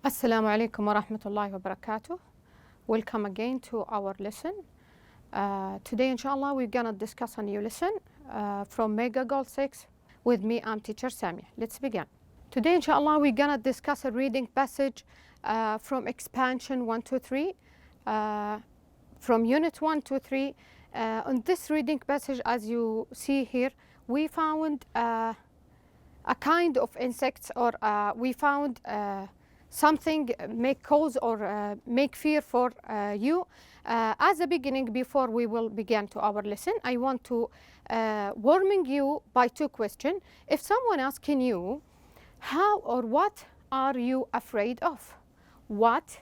Assalamu alaikum wa rahmatullahi wa barakatuh. Welcome again to our lesson. Today, inshallah, we're going to discuss a new lesson from Mega Goal 6 with me. I'm teacher Samia. Let's begin. Today, inshallah, we're going to discuss a reading passage from expansion 1 to 3, from unit 1 to 3. On this reading passage, as you see here, we found a kind of insects, or we found something make cause or make fear for you. As a beginning, before we will begin to our lesson, I want to warning you by two questions. If someone asking you, how or what are you afraid of? What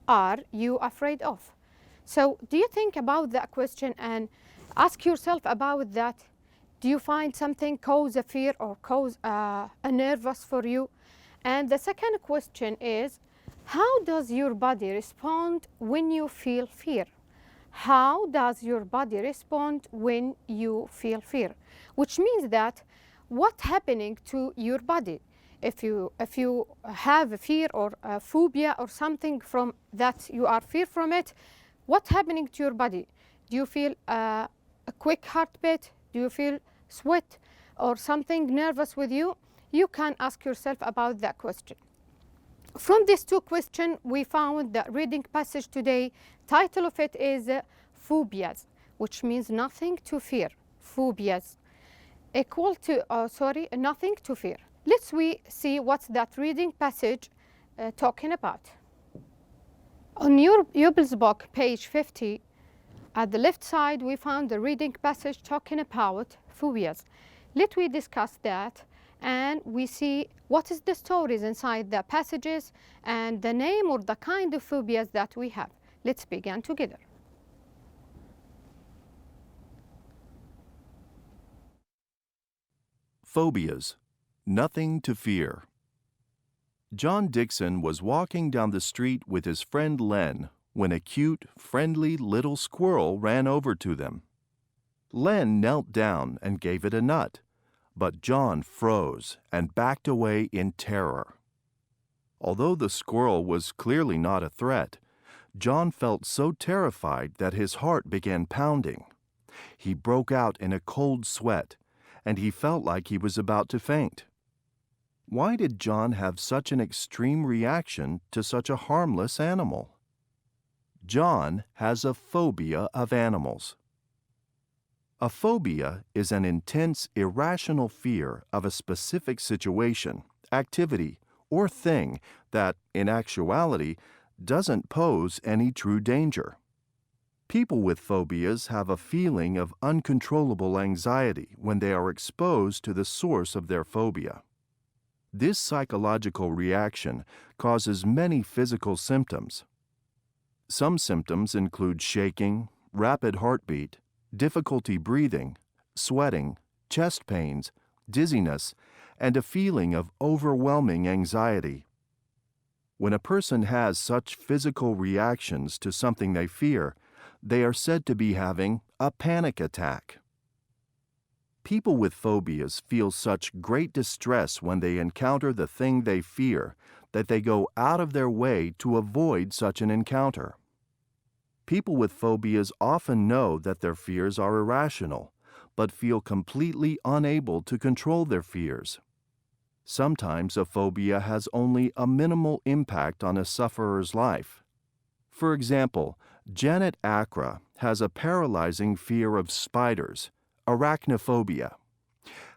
are you afraid of? So do you think about that question and ask yourself about that? Do you find something cause a fear or cause a nervous for you? And the second question is, how does your body respond when you feel fear? How does your body respond when you feel fear? Which means that what's happening to your body? If you have a fear or a phobia or something from that you are fear from it, what's happening to your body? Do you feel a quick heartbeat? Do you feel sweat or something nervous with you? You can ask yourself about that question. From these two questions, we found the reading passage today. Title of it is Phobias, which means nothing to fear. Phobias equal to, nothing to fear. Let's see what's that reading passage talking about. On your pupil's book, page 50, at the left side, we found the reading passage talking about phobias. Let we discuss that, and we see what is the stories inside the passages and the name or the kind of phobias that we have. Let's begin together. Phobias. Nothing to fear. John Dixon was walking down the street with his friend Len when a cute, friendly little squirrel ran over to them. Len knelt down and gave it a nut, but John froze and backed away in terror. Although the squirrel was clearly not a threat, John felt so terrified that his heart began pounding. He broke out in a cold sweat, and he felt like he was about to faint. Why did John have such an extreme reaction to such a harmless animal? John has a phobia of animals. A phobia is an intense, irrational fear of a specific situation, activity, or thing that, in actuality, doesn't pose any true danger. People with phobias have a feeling of uncontrollable anxiety when they are exposed to the source of their phobia. This psychological reaction causes many physical symptoms. Some symptoms include shaking, rapid heartbeat, difficulty breathing, sweating, chest pains, dizziness, and a feeling of overwhelming anxiety. When a person has such physical reactions to something they fear, they are said to be having a panic attack. People with phobias feel such great distress when they encounter the thing they fear that they go out of their way to avoid such an encounter. People with phobias often know that their fears are irrational, but feel completely unable to control their fears. Sometimes a phobia has only a minimal impact on a sufferer's life. For example, Janet Accra has a paralyzing fear of spiders, arachnophobia.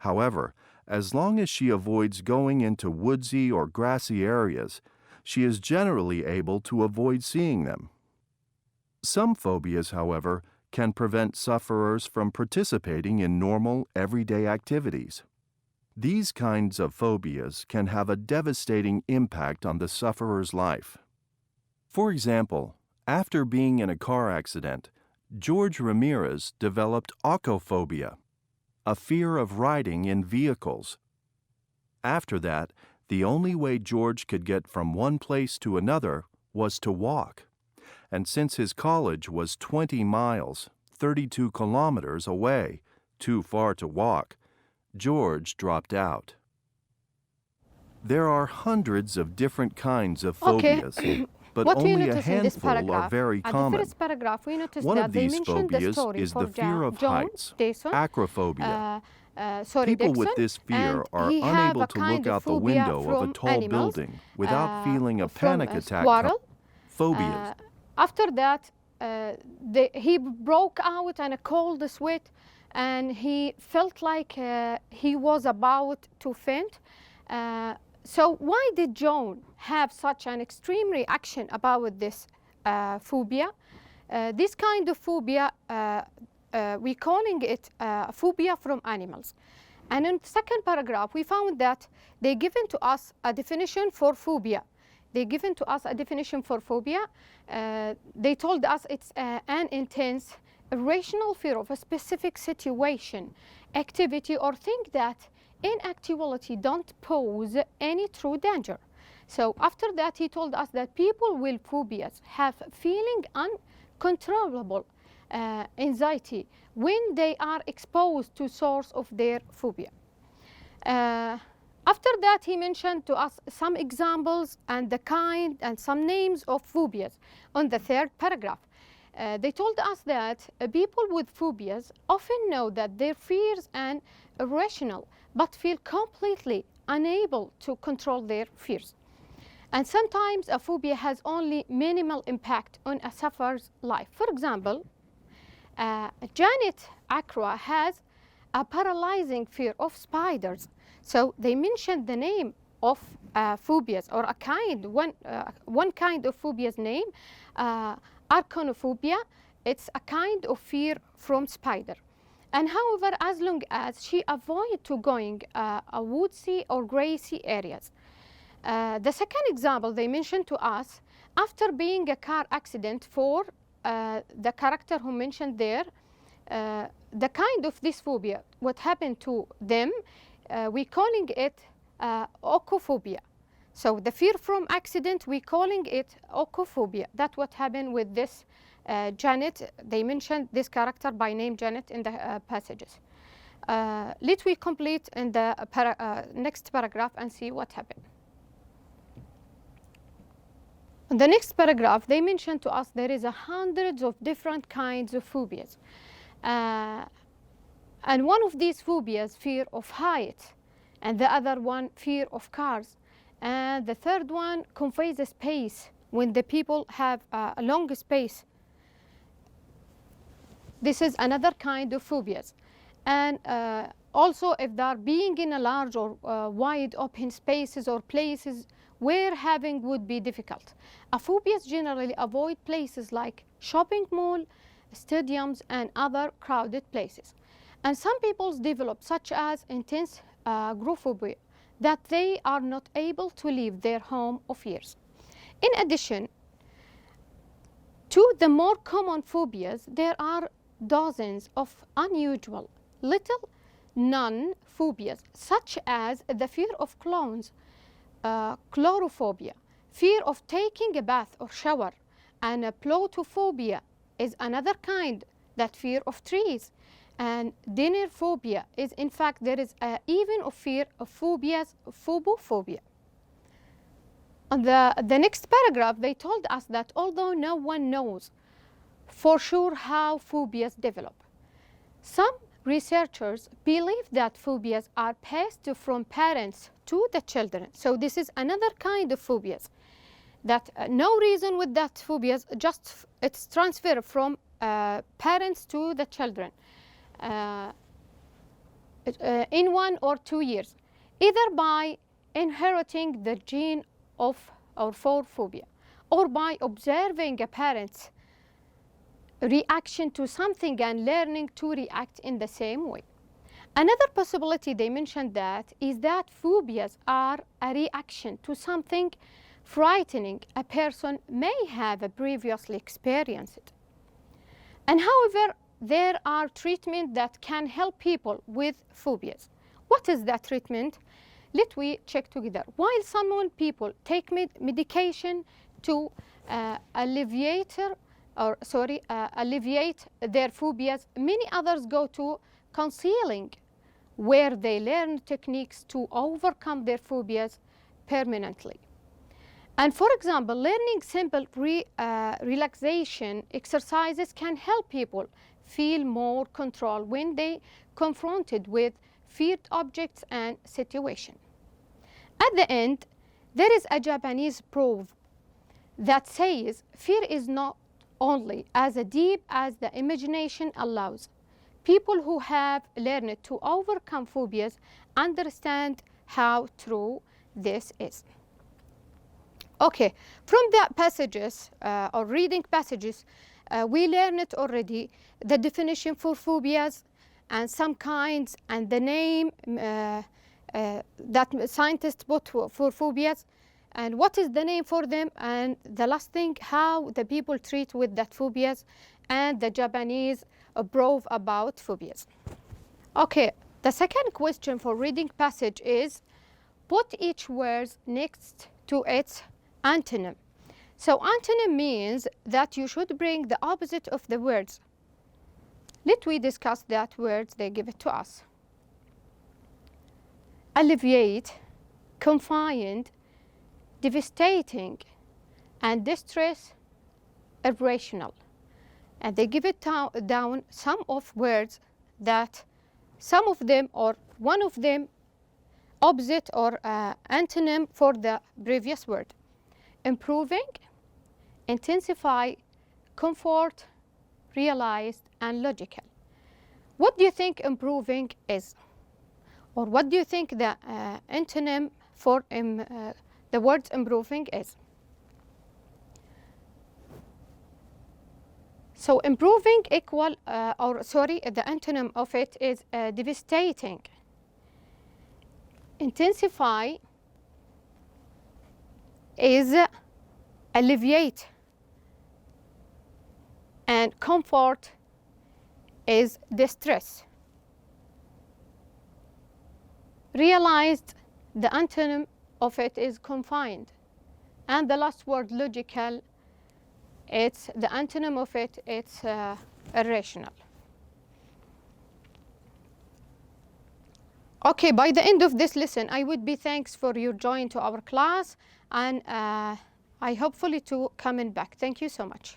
However, as long as she avoids going into woodsy or grassy areas, she is generally able to avoid seeing them. Some phobias, however, can prevent sufferers from participating in normal, everyday activities. These kinds of phobias can have a devastating impact on the sufferer's life. For example, after being in a car accident, George Ramirez developed acrophobia, a fear of riding in vehicles. After that, the only way George could get from one place to another was to walk. And since his college was 20 miles, 32 kilometers away, too far to walk, George dropped out. There are hundreds of different kinds of Okay. phobias, but What we only a notice in this handful are paragraph, very at common. the first paragraph, we noticed One that of they these mentioned the phobias story is for the fear of John heights, Dayson, acrophobia. Dixon, People with this fear and are he have unable a to kind look of out the phobia window of a from tall animals, building without feeling a from panic a attack. squirrel. Phobias. After that, he broke out in a cold sweat, and he felt like he was about to faint. So why did John have such an extreme reaction about this phobia? This kind of phobia, we're calling it phobia from animals. And in the second paragraph, we found that they given to us a definition for phobia. They given to us a definition for phobia. They told us it's an intense, irrational fear of a specific situation, activity, or thing that in actuality don't pose any true danger. So after that, he told us that people with phobias have feeling uncontrollable anxiety when they are exposed to source of their phobia. After that, he mentioned to us some examples and the kind and some names of phobias on the third paragraph. They told us that people with phobias often know that their fears are irrational, but feel completely unable to control their fears. And sometimes a phobia has only minimal impact on a sufferer's life. For example, Janet Acra has a paralyzing fear of spiders. So they mentioned the name of phobias, or one kind of phobia's name, arachnophobia. It's a kind of fear from spider. And however, as long as she avoided to going a woodsy or grassy areas. The second example they mentioned to us, after being a car accident for the character who mentioned there, the kind of this phobia, what happened to them, we're calling it ocophobia. So the fear from accident, we're calling it ocophobia. That's what happened with this Janet. They mentioned this character by name Janet in the passages. Let we complete in the next paragraph and see what happened. In the next paragraph, they mentioned to us there is hundreds of different kinds of phobias. And one of these phobias, fear of height, and the other one, fear of cars. And the third one conveys a space when the people have a long space. This is another kind of phobias. And also, if they are being in a large or wide open spaces or places where having would be difficult. Phobias generally avoid places like shopping mall, stadiums, and other crowded places. And some people develop such as intense agoraphobia, that they are not able to leave their home of years. In addition to the more common phobias, there are dozens of unusual, little known phobias, such as the fear of clowns, chlorophobia, fear of taking a bath or shower, and plotophobia is another kind, that fear of trees. And dinner phobia is, in fact, there is even a fear of phobias, phobophobia. On the next paragraph, they told us that although no one knows for sure how phobias develop, some researchers believe that phobias are passed from parents to the children. So this is another kind of phobias, that no reason with that phobias, just it's transfer from parents to the children. In 1 or 2 years, either by inheriting the gene of or for phobia, or by observing a parent's reaction to something and learning to react in the same way. Another possibility they mentioned that is that phobias are a reaction to something frightening a person may have previously experienced. And however, there are treatments that can help people with phobias. What is that treatment? Let we check together. While some people take medication to alleviate their phobias, many others go to counseling, where they learn techniques to overcome their phobias permanently. And for example, learning simple relaxation exercises can help people feel more control when they confronted with feared objects and situations. At the end, there is a Japanese proverb that says, fear is not only as deep as the imagination allows. People who have learned to overcome phobias understand how true this is. Okay, from the passages or reading passages, we learned already the definition for phobias and some kinds and the name that scientists put for phobias and what is the name for them, and the last thing, how the people treat with that phobias and the Japanese proverb about phobias. Okay, the second question for reading passage is put each word next to its antonym. So antonym means that you should bring the opposite of the words. Let we discuss that words they give it to us. Alleviate, confined, devastating, and distress, irrational. And they give it down some of words that some of them or one of them opposite or antonym for the previous word. Improving, intensify, comfort, realized, and logical. What do you think improving is? Or what do you think the antonym for the word improving is? So improving equal, the antonym of it is devastating. Intensify is alleviate, and comfort is distress. Realized, the antonym of it is confined, and the last word logical, it's the antonym of it, it's irrational. Okay, by the end of this lesson, I would be thanks for your join to our class, and I hopefully to coming back. Thank you so much.